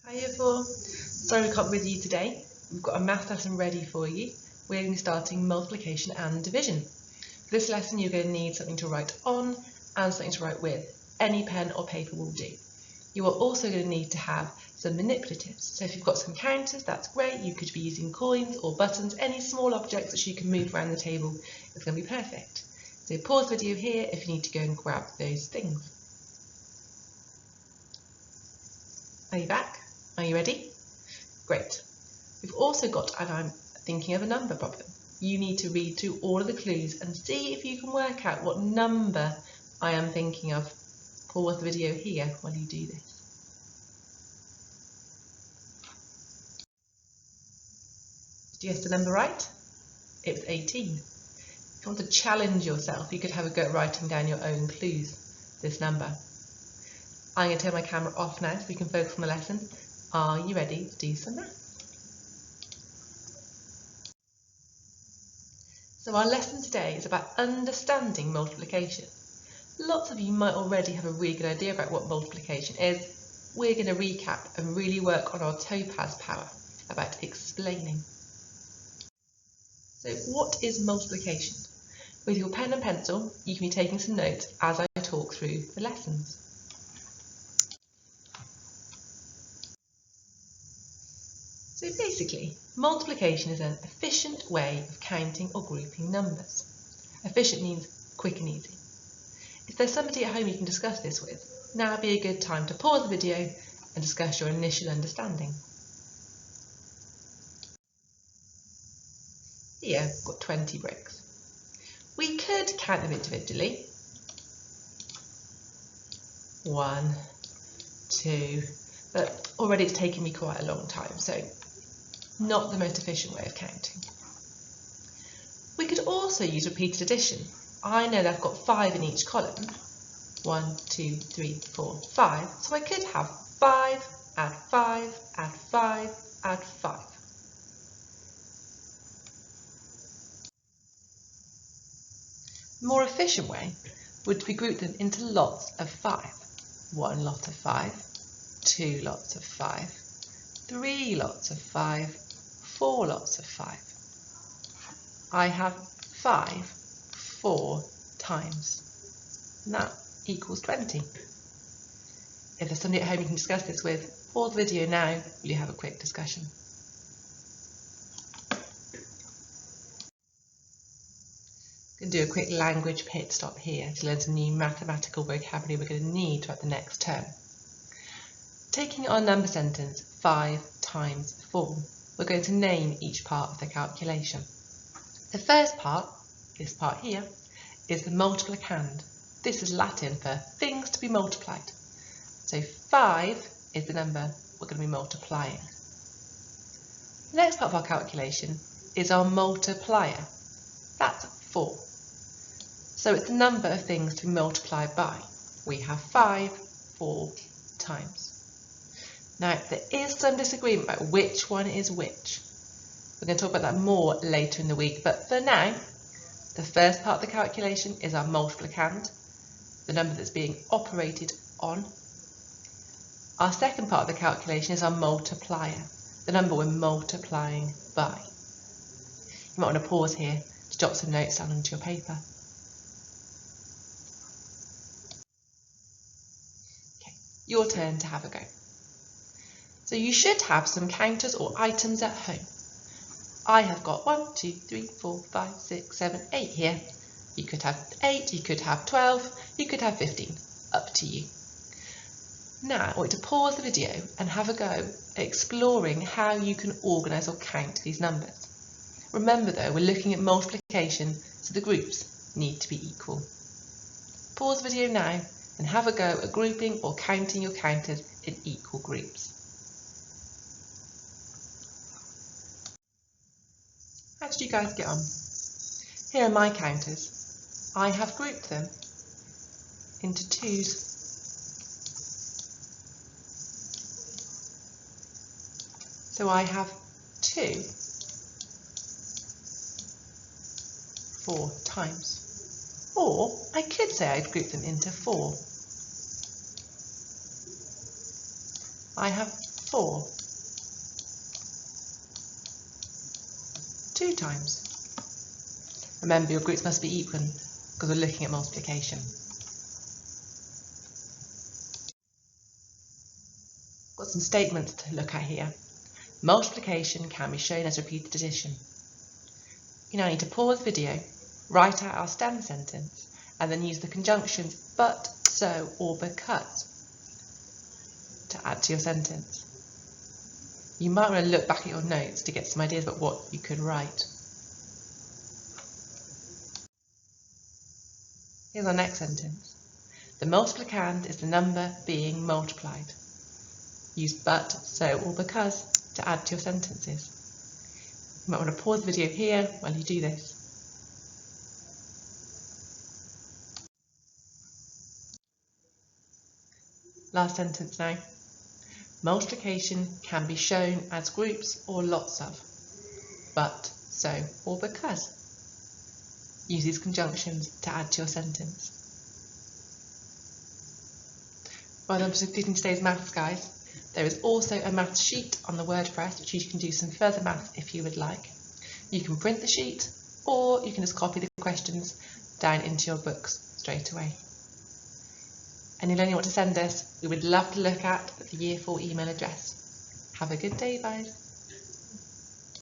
Hi everyone, sorry we can't be with you today. We've got a math lesson ready for you. We're going to be starting multiplication and division. For this lesson you're going to need something to write on and something to write with. Any pen or paper will do. You are also going to need to have some manipulatives. So if you've got some counters, that's great. You could be using coins or buttons, any small objects that you can move around the table. It's going to be perfect. So pause the video here if you need to go and grab those things. Are you back? Are you ready? Great. We've also got, and I'm thinking of a number problem. You need to read through all of the clues and see if you can work out what number I am thinking of. Pause the video here while you do this. Did you guess the number right? It was 18. If you want to challenge yourself, you could have a go at writing down your own clues, this number. I'm going to turn my camera off now so we can focus on the lesson. Are you ready to do some math? So our lesson today is about understanding multiplication. Lots of you might already have a really good idea about what multiplication is. We're going to recap and really work on our topaz power about explaining. So what is multiplication? With your pen and pencil, you can be taking some notes as I talk through the lessons. So basically, multiplication is an efficient way of counting or grouping numbers. Efficient means quick and easy. If there's somebody at home you can discuss this with, now would be a good time to pause the video and discuss your initial understanding. Here, I've got 20 bricks. We could count them individually. 1, 2, but already it's taken me quite a long time, so not the most efficient way of counting. We could also use repeated addition. I know that I've got 5 in each column. 1, 2, 3, 4, 5. So I could have 5, add 5, add 5, add 5. A more efficient way would be group them into lots of 5. 1 lot of 5, 2 lots of 5, 3 lots of 5, 4 lots of 5. I have 5 4 times, and that equals 20. If there's somebody at home you can discuss this with, pause the video now, will you have a quick discussion? I'm going to do a quick language pit stop here to learn some new mathematical vocabulary we're going to need throughout the next term. Taking our number sentence 5 times 4, we're going to name each part of the calculation. The first part, this part here, is the multiplicand. This is Latin for things to be multiplied. So 5 is the number we're going to be multiplying. The next part of our calculation is our multiplier. That's 4. So it's the number of things to be multiplied by. We have 5 4 times. Now there is some disagreement about which one is which. We're going to talk about that more later in the week, but for now, the first part of the calculation is our multiplicand, the number that's being operated on. Our second part of the calculation is our multiplier, the number we're multiplying by. You might want to pause here to jot some notes down onto your paper. Okay, your turn to have a go. So you should have some counters or items at home. I have got 1, 2, 3, 4, 5, 6, 7, 8 here. You could have 8, you could have 12, you could have 15, up to you. Now I want you to pause the video and have a go at exploring how you can organise or count these numbers. Remember though, we're looking at multiplication, so the groups need to be equal. Pause the video now and have a go at grouping or counting your counters in equal groups. How did you guys get on? Here are my counters. I have grouped them into 2s. So I have 2 4 times. Or I could say I'd group them into 4. I have 4. 2 times. Remember, your groups must be equal because we're looking at multiplication. Got some statements to look at here. Multiplication can be shown as repeated addition. You now need to pause the video, write out our stem sentence, and then use the conjunctions but, so, or because to add to your sentence. You might want to look back at your notes to get some ideas about what you could write. Here's our next sentence. The multiplicand is the number being multiplied. Use but, so, or because to add to your sentences. You might want to pause the video here while you do this. Last sentence now. Multiplication can be shown as groups or lots of, but, so, or because. Use these conjunctions to add to your sentence. Well done for completing today's maths, guys. There is also a maths sheet on the WordPress, which you can do some further maths if you would like. You can print the sheet, or you can just copy the questions down into your books straight away. And you'll only want to send us, we would love to look at the Year 4 email address. Have a good day, guys.